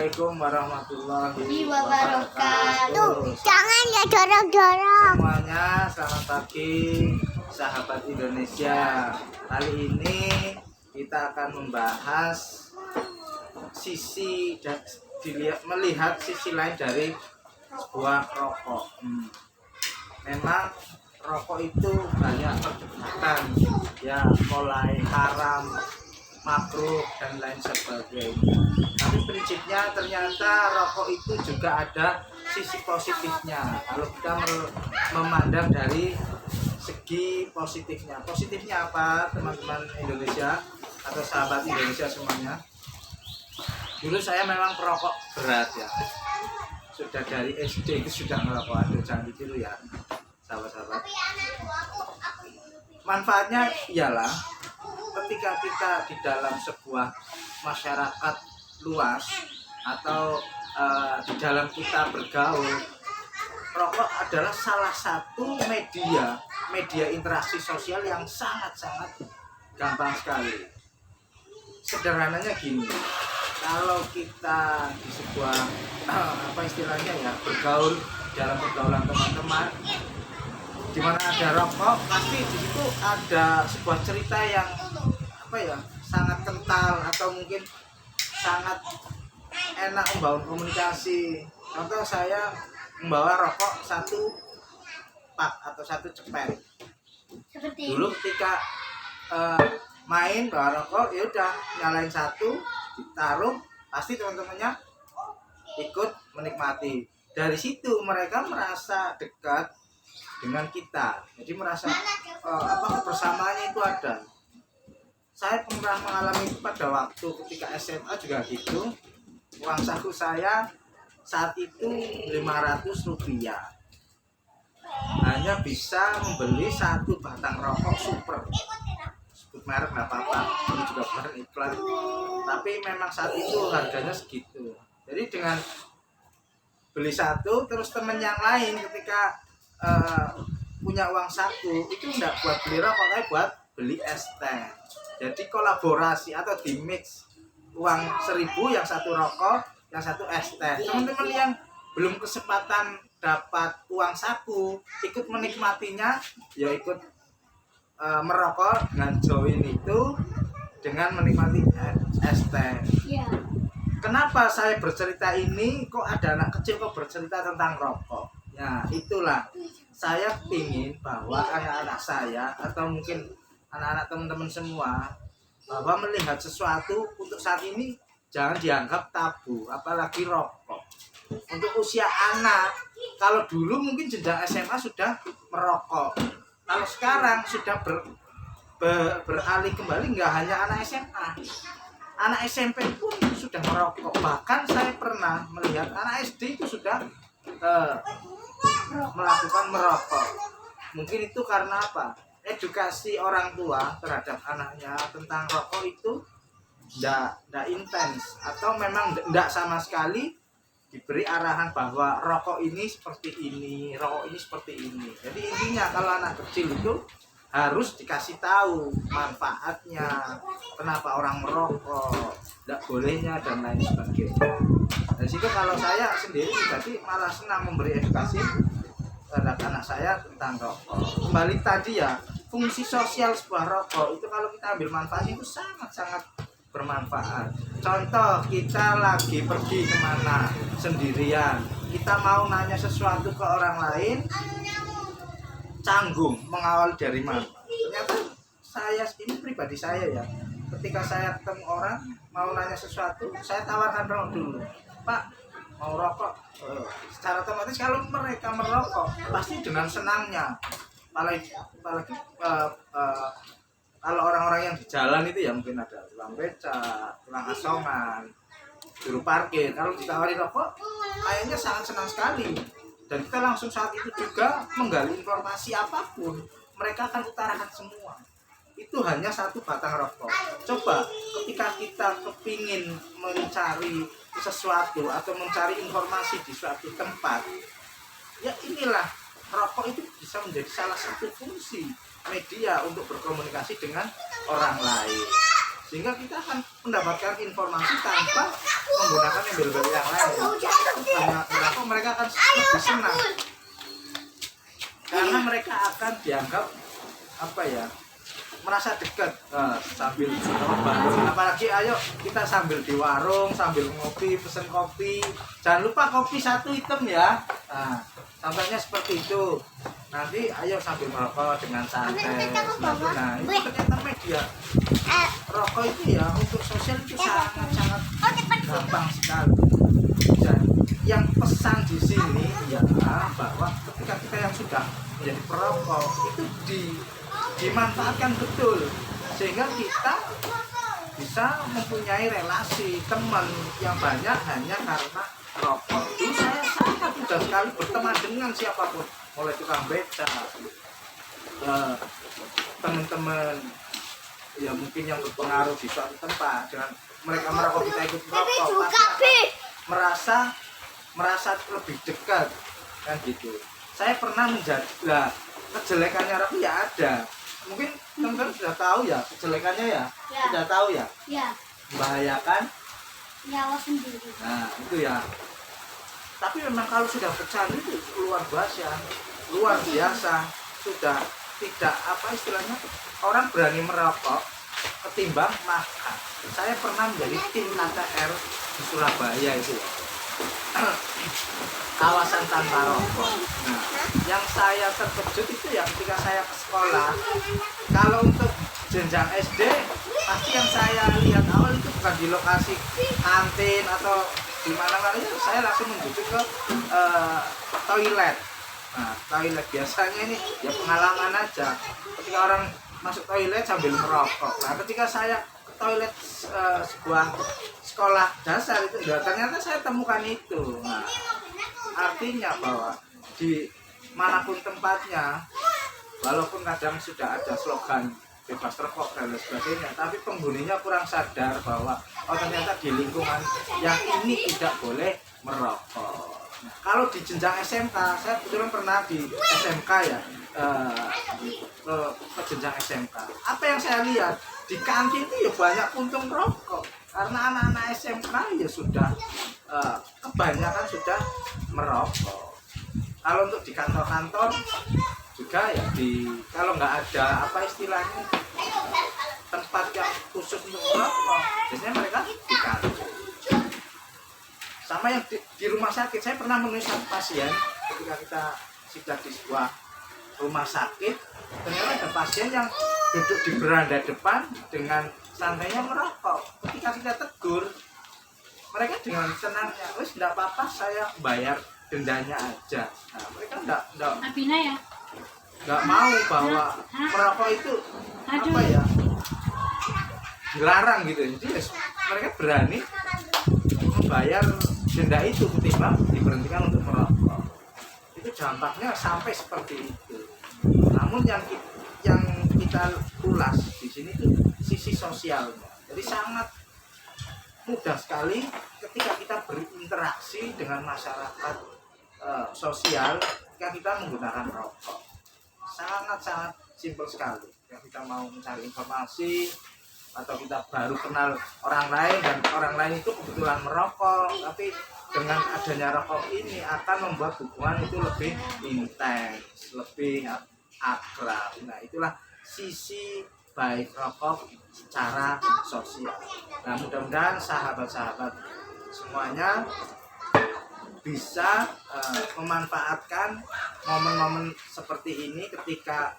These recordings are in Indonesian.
Assalamualaikum warahmatullahi wabarakatuh. wabarakatuh. Jangan ya dorong-dorong. Semuanya selamat pagi sahabat Indonesia. Kali ini kita akan membahas melihat sisi lain dari sebuah rokok. Memang rokok itu banyak perdebatan, ya, mulai haram, makruh dan lain sebagainya. Tapi prinsipnya ternyata rokok itu juga ada sisi positifnya. Kalau kita memandang dari segi positifnya apa, teman-teman Indonesia atau sahabat Indonesia semuanya? Dulu saya memang perokok berat, ya. Sudah dari SD itu sudah merokok. Aduh, jangan ditiru ya, sahabat-sahabat. Manfaatnya ialah ketika kita di dalam sebuah masyarakat luas atau di dalam kita bergaul, rokok adalah salah satu media interaksi sosial yang sangat-sangat gampang sekali. Sederhananya gini, kalau kita di sebuah apa istilahnya ya, bergaul dalam pergaulan teman-teman, di mana ada rokok, pasti di situ ada sebuah cerita yang apa ya, sangat kental atau mungkin sangat enak membangun komunikasi. Contoh, saya membawa rokok satu pak atau satu cepet. Dulu ketika main bawa rokok, ya udah nyalain satu, ditaruh, pasti teman-temannya ikut menikmati. Dari situ mereka merasa dekat dengan kita, jadi merasa kebersamaannya itu ada. Saya pernah mengalami itu pada waktu ketika SMA juga gitu. Uang saku saya saat itu Rp500, hanya bisa membeli satu batang rokok super. Sebut merek nggak apa-apa, ini juga bukan iklan, tapi memang saat itu harganya segitu. Jadi dengan beli satu, terus temen yang lain ketika punya uang saku itu enggak buat beli rokok, tapi buat beli es teh. Jadi kolaborasi atau di mix, uang 1.000 yang satu rokok, yang satu es teh. Teman-teman yang belum kesempatan dapat uang saku ikut menikmatinya, ya ikut merokok dengan join itu, dengan menikmati es teh. Kenapa saya bercerita ini? Kok ada anak kecil kok bercerita tentang rokok? Ya itulah, saya ingin bahwa anak-anak saya atau mungkin anak-anak teman-teman semua, bahwa melihat sesuatu untuk saat ini jangan dianggap tabu, apalagi rokok. Untuk usia anak, kalau dulu mungkin jenjang SMA sudah merokok, kalau sekarang sudah beralih kembali, nggak hanya anak SMA, anak SMP pun sudah merokok. Bahkan saya pernah melihat anak SD itu sudah melakukan merokok. Mungkin itu karena apa? Edukasi orang tua terhadap anaknya tentang rokok itu tidak intens, atau memang tidak sama sekali diberi arahan bahwa rokok ini seperti ini, rokok ini seperti ini. Jadi intinya kalau anak kecil itu harus dikasih tahu manfaatnya, kenapa orang merokok, tidak bolehnya dan lain sebagainya. Dari situ kalau saya sendiri jadi malah senang memberi edukasi terhadap anak saya tentang rokok. Kembali tadi ya, fungsi sosial sebuah rokok itu kalau kita ambil manfaatnya itu sangat-sangat bermanfaat. Contoh, kita lagi pergi kemana sendirian, kita mau nanya sesuatu ke orang lain, canggung mengawal dari mana. Ternyata saya ini pribadi saya ya, ketika saya ketemu orang mau nanya sesuatu, saya tawarkan rokok dulu. Pak, mau rokok? Secara otomatis kalau mereka merokok pasti dengan senangnya. Apalagi kalau orang-orang yang di jalan itu ya, mungkin ada tukang beca, tukang asongan, juru parkir, kalau ditawari rokok kayaknya sangat senang sekali. Dan kita langsung saat itu juga menggali informasi apapun, mereka akan utarakan semua. Itu hanya satu batang rokok. Coba ketika kita kepingin mencari sesuatu atau mencari informasi di suatu tempat, ya inilah, rokok itu bisa menjadi salah satu fungsi media untuk berkomunikasi dengan orang lain. sehingga kita akan mendapatkan informasi tanpa menggunakan embel-embel yang lain. Kenapa mereka akan lebih senang? Karena mereka akan dianggap apa ya, merasa dekat sambil bangun. Apalagi ayo kita sambil di warung sambil ngopi, pesen kopi, jangan lupa kopi 1 hitam ya. Nah, contohnya seperti itu. Nanti ayo sambil merokok dengan santai. Nah, itu ternyata media rokok itu ya untuk sosial itu sangat gampang sekali. Dan yang pesan di sini ya bahwa ketika kita yang sudah menjadi perokok itu dimanfaatkan betul, sehingga kita bisa mempunyai relasi teman yang banyak hanya karena rokok. Dulu saya sangat mudah sekali berteman dengan siapapun, mulai tukang beca, teman-teman ya mungkin yang berpengaruh di suatu tempat, dengan mereka merokok kita ikut merokok, pasti merasa lebih dekat kan gitu. Saya pernah menjadi kejelekannya rokok ya ada. Mungkin teman-teman sudah tahu ya kejelekannya ya. Sudah tahu ya? Ya. Membahayakan Nyawa sendiri. Nah, itu ya. Tapi memang kalau sudah pecandu itu luar biasa. Sudah tidak apa istilahnya, orang berani merokok ketimbang makan. Saya pernah menjadi tim KTR di Surabaya itu. Kawasan tanpa rokok. Nah, yang saya terkejut itu ya ketika saya ke sekolah. Kalau untuk jenjang SD, pasti yang saya lihat awal itu bukan di lokasi kantin atau di mana-mana, itu saya langsung menuju ke toilet. Nah, toilet biasanya ini ya pengalaman aja. Ketika orang masuk toilet sambil merokok. Nah, ketika saya ke toilet sebuah sekolah dasar itu, ya ternyata saya temukan itu. Nah, artinya bahwa di manapun tempatnya, walaupun kadang sudah ada slogan bebas rokok dan lain sebagainya, tapi penghuninya kurang sadar bahwa oh ternyata di lingkungan yang ini tidak boleh merokok. Nah, kalau di jenjang SMK, saya kebetulan pernah di SMK ya, ke jenjang SMK. Apa yang saya lihat di kantin itu ya banyak puntung rokok, karena anak-anak SMK ya sudah kebanyakan sudah merokok. Kalau untuk di kantor-kantor juga ya kalau nggak ada apa istilahnya tempat yang khusus untuk merokok, biasanya mereka di kantor. Sama yang di rumah sakit, saya pernah menulis satu pasien ketika kita sudah di sebuah rumah sakit, ternyata ada pasien yang duduk di beranda depan dengan santainya merokok. Ketika kita tegur, mereka dengan senangnya, wes tidak apa-apa, saya bayar dendanya aja. Nah, mereka nggak mau bahwa merokok itu apa ya, dilarang gitu. Jadi mereka berani membayar denda itu ketimbang diberhentikan untuk merokok. Itu dampaknya sampai seperti itu. Namun yang kita ulas di sini itu sisi sosialnya. Jadi sangat mudah sekali ketika kita berinteraksi dengan masyarakat sosial ketika kita menggunakan rokok. Sangat simpel sekali. Ketika kita mau mencari informasi atau kita baru kenal orang lain dan orang lain itu kebetulan merokok, tapi dengan adanya rokok ini akan membuat hubungan itu lebih intens, lebih akrab. Nah, itulah sisi baik rokok secara sosial. Nah, mudah-mudahan sahabat-sahabat semuanya bisa memanfaatkan momen-momen seperti ini ketika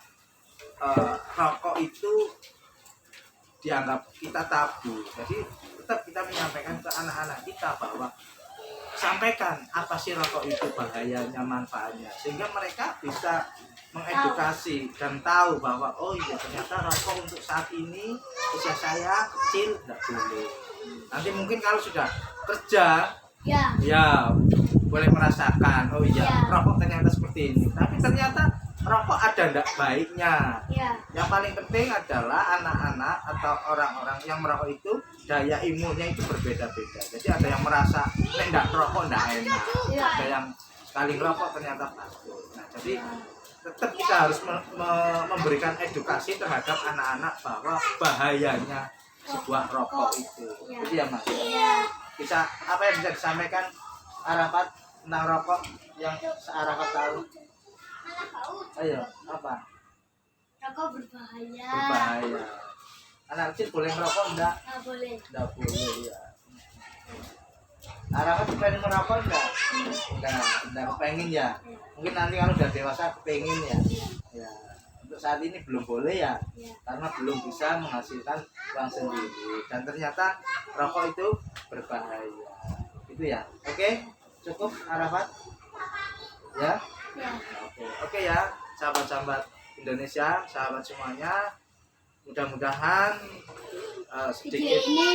rokok itu dianggap kita tabu. Jadi tetap kita menyampaikan ke anak-anak kita bahwa sampaikan apa sih rokok itu, bahayanya, manfaatnya, sehingga mereka bisa mengedukasi dan tahu bahwa oh iya ternyata rokok untuk saat ini usia saya kecil tidak boleh. Nanti mungkin kalau sudah kerja ya boleh merasakan oh iya rokok ternyata seperti ini, tapi ternyata rokok ada tidak baiknya. Yang paling penting adalah anak-anak atau orang-orang yang merokok itu daya imunnya itu berbeda-beda. Jadi ada yang merasa tidak rokok tidak enak, ada yang sekali rokok ternyata bagus. Nah, jadi tetap kita harus memberikan edukasi terhadap anak-anak bahwa bahayanya sebuah rokok itu. Ya. Itu ya Mas. Iya. Bisa apa yang bisa disampaikan Arafat tentang rokok yang Arafat tahu? Ayo, apa? Rokok berbahaya. Berbahaya. Anak kecil boleh merokok enggak? Nggak boleh. Enggak boleh ya. Arafat pengen merokok enggak? Enggak pengen ya. Mungkin nanti kalau udah dewasa pengen ya. Ya. Untuk saat ini belum boleh ya. Ya. Karena belum bisa menghasilkan uang sendiri dan ternyata rokok itu berbahaya. Itu ya. Oke, cukup Arafat. Ya. Ya. Oke ya, sahabat-sahabat Indonesia, sahabat semuanya. Mudah-mudahan Video sedikit ini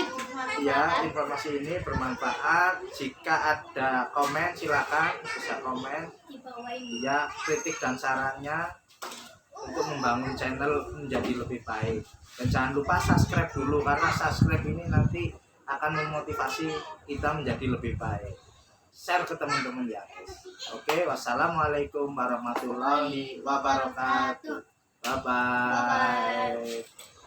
ya bermanfaat. informasi ini bermanfaat. Jika ada komen silakan bisa komen Di bawah ini. ya, kritik dan sarannya untuk membangun channel menjadi lebih baik. Dan jangan lupa subscribe dulu karena subscribe ini nanti akan memotivasi kita menjadi lebih baik. Share ke teman-teman ya. Oke, wassalamualaikum warahmatullahi wabarakatuh. Bye bye. Bye-bye.